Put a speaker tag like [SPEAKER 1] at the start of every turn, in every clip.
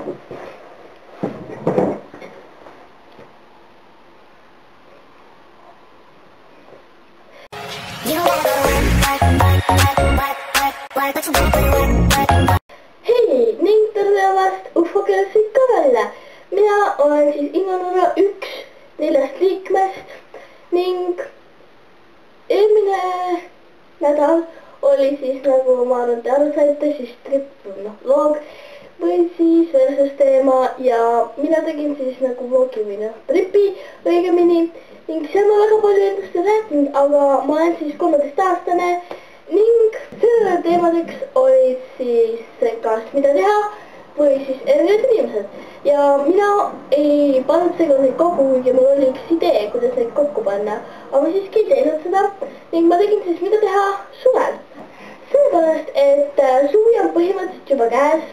[SPEAKER 1] Hei, ning tere vast Ufo-keelseid kõvelle. Mina olen siis Inga-Norra üks 4 liikmest ning eelmine nädal oli siis, nagu ma arvan, te aru saite, siis vlog või siis versus teema ja mina tegin siis nagu vlogi või tripi õigemini ning seal ma väga palju endast ei rääkinud, aga ma olen siis 13-aastane ning selle teemadeks olid siis kas mida teha või siis erinevad inimesed ja mina ei pannud segaseid kokku, kuigi mul oli üks idee, kuidas neid kokku panna, aga ma siiski ei teinud seda ning ma tegin siis mida teha suvel. Sellepärast, et suvi on põhimõtteliselt juba käes,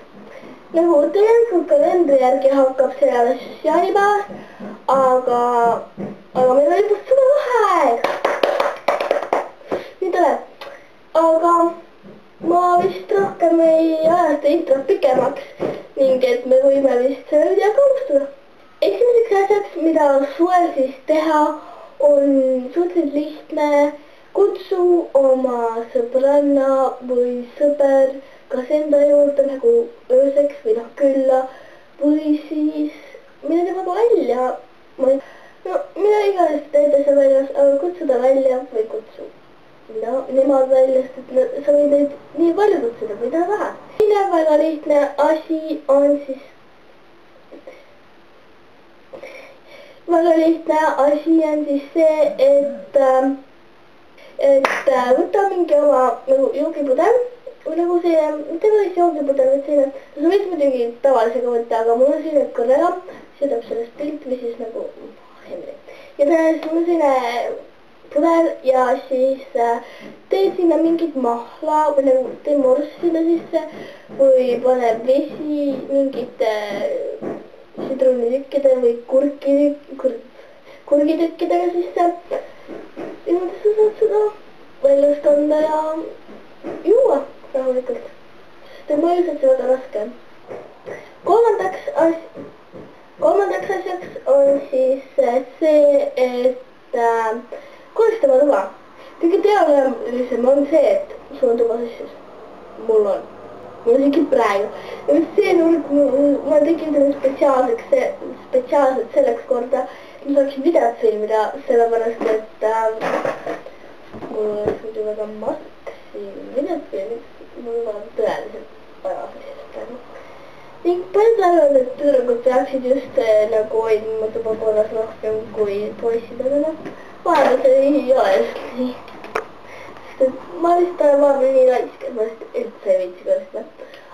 [SPEAKER 1] nagu tegelikult kalendri järgi hakkab see alles jaanipäevast, aga meil oli juba suvevaheaeg. Nii tore. Aga ma vist rohkem ei ajasta introt pikemaks ning et me võime vist selle videoga alustada. Esimeseks asjaks, mida suvel siis teha, on suhteliselt lihtne. Kutsu oma sõbranna või sõber kas enda juurde nagu ööseks või külla või siis mine temaga välja. Mida iganes teete seal väljas, aga kutsuda välja või kutsu nemad välja, sest sa võid neid nii palju kutsuda, või ta tahad. Teine väga lihtne asi on siis see, et võta mingi oma nagu joogipudel või nagu selline, mitte päris joogipudel, vaid selline, sa võid muidugi tavalisega võtta, aga mul on selline kõrrega, see tuleb sellest pilt või siis nagu hemri. Ja tõenäoliselt mul on selline pudel ja siis teed sinna mingit mahla või nagu tee morss sinna sisse või pane vesi mingite sidrunitükkide või kurgitükkidega sisse. Niimoodi sa saad seda väljast anda ja juua rahulikult, sest on mõjusalt see väga raske. Kolmandaks asjaks on siis see, et koristama tuba. Kõige teadlisem on see, et sul on tuba sisses. Mul on isegi praegu. Ja see nurk, ma tegin selle spetsiaalselt selleks korda, et ma saaksin videot filmida, sellepärast, et mul oleks muidu väga maksin videot filmida, mul on tõeliselt vaja sellist praegu. Ning paljud arvavad, et tüdrukud peaksid just nagu hoidma tuba korras rohkem kui poissid, aga vahepeal see ei ole just nii. Sest et ma lihtsalt vahepeal nii laisk, et ma lihtsalt üldse ei viitsi koristada.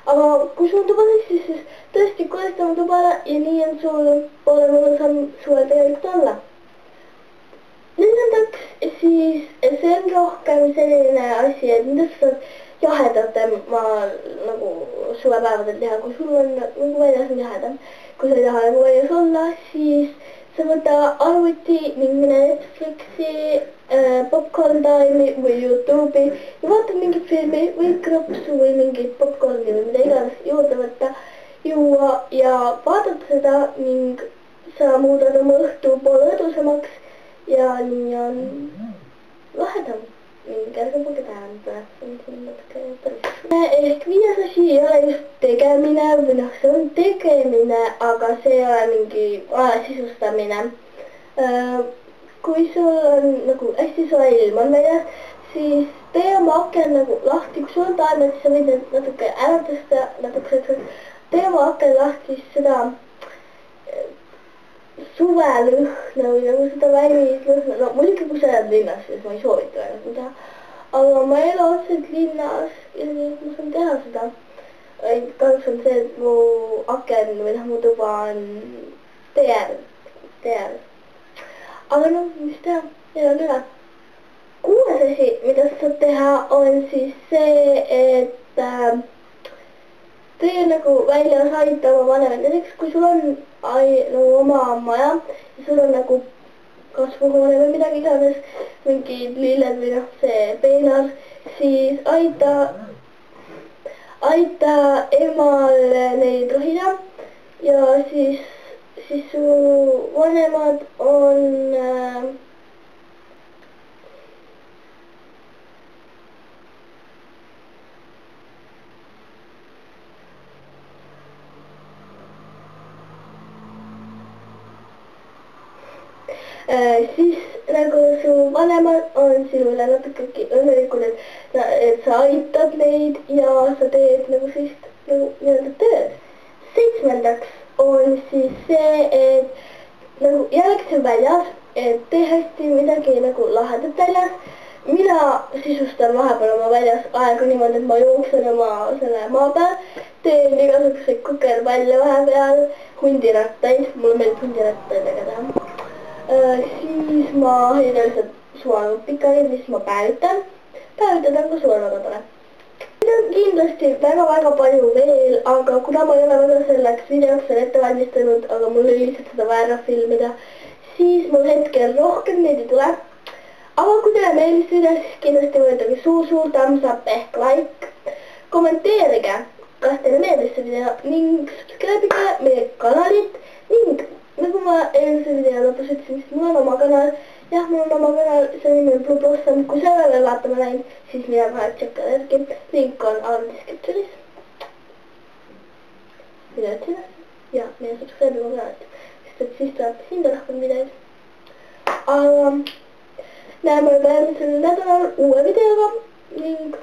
[SPEAKER 1] Aga kui sul on tuba sissis, siis tõesti koristama tubale ja nii on sul poole mõnusam suvel tegelikult olla. Neljandaks siis see on rohkem selline asi, et mida sa saad jahedatemaal nagu suvepäevadel teha, kui sul on nagu väljas on jahedam. Kui sa ei taha nagu väljas olla, siis sa võta arvuti ning mine Netflixi, Popcorn Time'i või YouTube'i ja vaata mingit filmi või krõpsu või mingit popcorni või mida iganes juurde võtta, juua ja vaadata seda ning sa muudad oma õhtu poole õdusamaks ja nii on lahedam ning ärge pange tähele, see on siin natuke päris. Ehk viies asi ei ole just tegemine või see on tegemine, aga see ei ole mingi sisustamine. Kui sul on nagu hästi soe ilm on väljas, siis tee oma aken nagu lahti, kui sul on taimed, siis sa võid need natuke ära tõsta, tee oma aken lahti siis seda suvelõhna või nagu seda välislõhna, no muidugi kui sa elad linnas, siis ma ei soovita väga seda, aga ma ei ela otseselt linnas ja nii, et ma saan teha seda. Kahjuks on see, et mu aken või mu tuba on tee ääres. Aga noh, mis teha, elan üle. Kuues asi, mida sa saad teha, on siis see, et tee nagu väljas aita oma vanemad. Näiteks kui sul on nagu oma maja ja sul on nagu kasvuhoone või midagi iganes, mingid lilled või see peenar, siis aita emal neid rohida ja siis su vanemad on siis nagu su vanemad on sinule natukegi õnnelikud, et sa aitad neid ja sa teed nagu sellist nagu nii-öelda tööd. 7. on siis see, et nagu jälgid väljas, et tee hästi midagi nagu lahedat väljas. Mina sisustan vahepeal oma väljas aega niimoodi, et ma jooksen oma selle maa peal, teen igasuguseid kukerpalle vahepeal, hundirattaid, mulle meeldib hundirattaidega teha. Siis ma hiljem suvanut pikali, siis ma päevitan. Päevitada on ka suvel väga tore. Siin on kindlasti väga palju veel, aga kuna ma ei ole väga selleks videoks veel ette valmistanud, aga mul oli lihtsalt seda vaja filmida, siis mul hetkel rohkem neid ei tule. Aga kui teile meeldis video, siis kindlasti võetage suur thumbs up ehk like. Kommenteerige, kas teile meeldis see video ning subscribe'ige meie kanalit ning nagu ma eelmise video lõpus ütlesin, siis mul on oma kanal. Jah, mul on oma kanal, see nimi on Blue Blossom. Kui sa ei ole vaatama läinud, siis mine kohe tšekka järgi. Link on all descriptionis. Mida ütlesin? Ja, mine subscribe oma kanalit. Sest et siis tuleb hinda rohkem videoid. Aga näeme juba järgmisel nädalal uue videoga ning